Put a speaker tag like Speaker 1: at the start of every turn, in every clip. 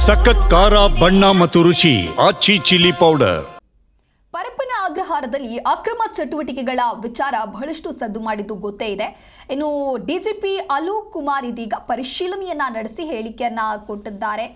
Speaker 1: ಸಖತ್ ಖಾರ ಬಣ್ಣ ಮತ್ತು ರುಚಿ ಆಚಿ ಚಿಲ್ಲಿ ಪೌಡರ್.
Speaker 2: ಪರಪ್ಪನ ಅಗ್ರಹಾರದಲ್ಲಿ ಅಕ್ರಮ ಚಟುವಟಿಕೆಗಳ ವಿಚಾರ ಬಹಳಷ್ಟು ಸದ್ದು ಮಾಡಿದ್ದು ಗೊತ್ತೇ ಇದೆ. ಇನ್ನು ಡಿಜಿಪಿ ಅಲೋಕ್ ಕುಮಾರ್ ಇದೀಗ ಪರಿಶೀಲನೆಯನ್ನ ನಡೆಸಿ ಹೇಳಿಕೆಯನ್ನ ಕೊಟ್ಟಿದ್ದಾರೆ.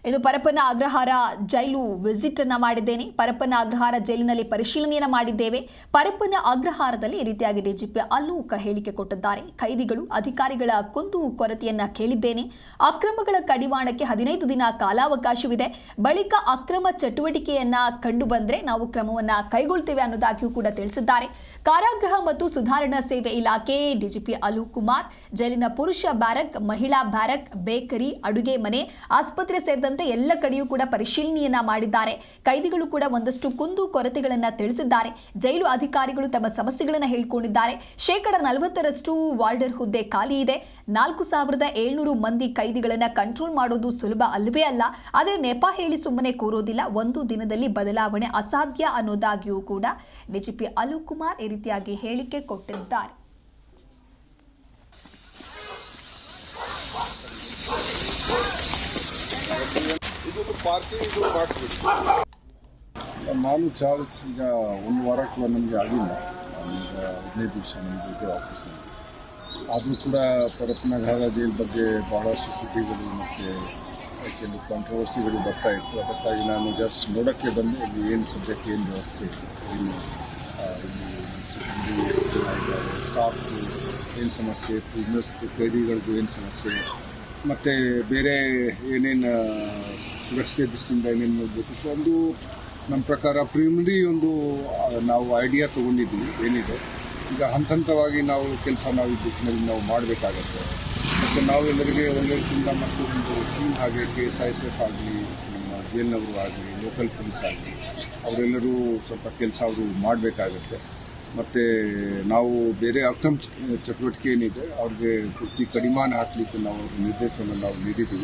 Speaker 2: ಇದು ಪರಪ್ಪನ ಅಗ್ರಹಾರ ಜೈಲು ವಿಸಿಟ್ ಅನ್ನ ಮಾಡಿದ್ದೇನೆ, ಪರಪ್ಪನ ಅಗ್ರಹಾರ ಜೈಲಿನಲ್ಲಿ ಪರಿಶೀಲನೆಯನ್ನ ಮಾಡಿದ್ದೇವೆ. ಪರಪ್ಪನ ಅಗ್ರಹಾರದಲ್ಲಿ ಈ ರೀತಿಯಾಗಿ ಡಿಜಿಪಿ ಅಲೋಕ್ ಹೇಳಿಕೆ ಕೊಟ್ಟಿದ್ದಾರೆ. ಖೈದಿಗಳು ಅಧಿಕಾರಿಗಳ ಕುಂದು ಕೊರತೆಯನ್ನ ಕೇಳಿದ್ದೇನೆ. ಅಕ್ರಮಗಳ ಕಡಿವಾಣಕ್ಕೆ 15 ದಿನ ಕಾಲಾವಕಾಶವಿದೆ. ಬಳಿಕ ಅಕ್ರಮ ಚಟುವಟಿಕೆಯನ್ನ ಕಂಡು ಬಂದ್ರೆ ನಾವು ಕ್ರಮವನ್ನ ಕೈಗೊಳ್ತೇವೆ ಅನ್ನೋದಾಗಿಯೂ ಕೂಡ ತಿಳಿಸಿದ್ದಾರೆ. ಕಾರಾಗೃಹ ಮತ್ತು ಸುಧಾರಣಾ ಸೇವೆ ಇಲಾಖೆ ಡಿಜಿಪಿ ಅಲೋಕ್ ಕುಮಾರ್ ಜೈಲಿನ ಪುರುಷ ಬ್ಯಾರಕ್, ಮಹಿಳಾ ಬ್ಯಾರಕ್, ಬೇಕರಿ, ಅಡುಗೆ ಮನೆ, ಆಸ್ಪತ್ರೆ ಸೇರಿದಂತೆ ಎಲ್ಲ ಕಡೆಯೂ ಕೂಡ ಪರಿಶೀಲನೆಯನ್ನ ಮಾಡಿದ್ದಾರೆ. ಖೈದಿಗಳು ಕೂಡ ಒಂದಷ್ಟು ಕುಂದು ಕೊರತೆಗಳನ್ನ ತಿಳಿಸಿದ್ದಾರೆ. ಜೈಲು ಅಧಿಕಾರಿಗಳು ತಮ್ಮ ಸಮಸ್ಯೆಗಳನ್ನ ಹೇಳ್ಕೊಂಡಿದ್ದಾರೆ. 40% ವಾರ್ಡರ್ ಹುದ್ದೆ ಖಾಲಿ ಇದೆ. 4700 ಮಂದಿ ಖೈದಿಗಳನ್ನ ಕಂಟ್ರೋಲ್ ಮಾಡೋದು ಸುಲಭ ಅಲ್ಲವೇ ಅಲ್ಲ. ಆದರೆ ನೆಪ ಹೇಳಿ ಸುಮ್ಮನೆ ಕೂರೋದಿಲ್ಲ. ಒಂದು ದಿನದಲ್ಲಿ ಬದಲಾವಣೆ ಅಸಾಧ್ಯ ಅನ್ನೋದಾಗಿಯೂ ಕೂಡ ಡಿಜಿಪಿ ಅಲೋಕ್ ಕುಮಾರ್ ಈ ರೀತಿಯಾಗಿ ಹೇಳಿಕೆ ಕೊಟ್ಟಿದ್ದಾರೆ.
Speaker 3: ನಾನು ಚಾರ್ಜ್ ಈಗ 1 ವಾರ ಕೂಡ ನಮಗೆ ಆಗಿಲ್ಲ. ಈಗ 15 ದಿವಸ ನಮಗೆ ಇದೆ ಆಫೀಸ್ನಲ್ಲಿ. ಆದರೂ ಕೂಡ ಪರಪ್ಪನಘಾರ ಜೈಲ್ ಬಗ್ಗೆ ಬಹಳಷ್ಟು ಸುದ್ದಿಗಳು ಮತ್ತು ಕೆಲವು ಕಾಂಟ್ರವರ್ಸಿಗಳು ಬರ್ತಾ ಇತ್ತು. ಅದಕ್ಕಾಗಿ ನಾನು ಜಸ್ಟ್ ನೋಡೋಕ್ಕೆ ಬಂದೆ, ಇಲ್ಲಿ ಏನು ಸದ್ಯಕ್ಕೆ ಏನು ವ್ಯವಸ್ಥೆ ಇತ್ತು, ಇಲ್ಲಿ ಎಷ್ಟು ಜನ ಇದ್ದಾರೆ, ಸ್ಟಾಫ್ದು ಏನು ಸಮಸ್ಯೆ, ಪ್ರಿಸನರ್ಸ್ದು ಖೈದಿಗಳದ್ದು ಏನು ಸಮಸ್ಯೆ, ಮತ್ತು ಬೇರೆ ಏನೇನು ಸುರಕ್ಷತೆ ದೃಷ್ಟಿಯಿಂದ ಏನೇನು ನೋಡಬೇಕು. ಸೊ ಒಂದು ನಮ್ಮ ಪ್ರಕಾರ ಪ್ರಿಲಿಮಿನರಿ ಒಂದು ನಾವು ಐಡಿಯಾ ತೊಗೊಂಡಿದ್ವಿ ಏನಿದೆ. ಈಗ ಹಂತವಾಗಿ ನಾವು ಕೆಲಸ ಈ ದಿಕ್ಕಿನಲ್ಲಿ ನಾವು ಮಾಡಬೇಕಾಗತ್ತೆ. ಮತ್ತು ನಾವು ಎಲ್ಲರಿಗೆ ಒಳ್ಳೆಯದಿಂದ ಮತ್ತು ಒಂದು ಟೀಮ್ ಹಾಗೆ KSISF ಆಗಲಿ, ನಮ್ಮ ಜೈಲಿನವರು ಆಗಲಿ, ಲೋಕಲ್ ಪೊಲೀಸ್ ಆಗಲಿ, ಅವರೆಲ್ಲರೂ ಸ್ವಲ್ಪ ಕೆಲಸ ಅವರು ಮಾಡಬೇಕಾಗತ್ತೆ. ಮತ್ತು ನಾವು ಬೇರೆ ಅಕ್ರಮ ಚಟುವಟಿಕೆ ಏನಿದೆ ಅವ್ರಿಗೆ ಪೂರ್ತಿ ಕಡಿವಾಣ ಹಾಕಲಿಕ್ಕೆ ನಾವು ನಿರ್ದೇಶನವನ್ನು ನಾವು ನೀಡಿದ್ದೀವಿ.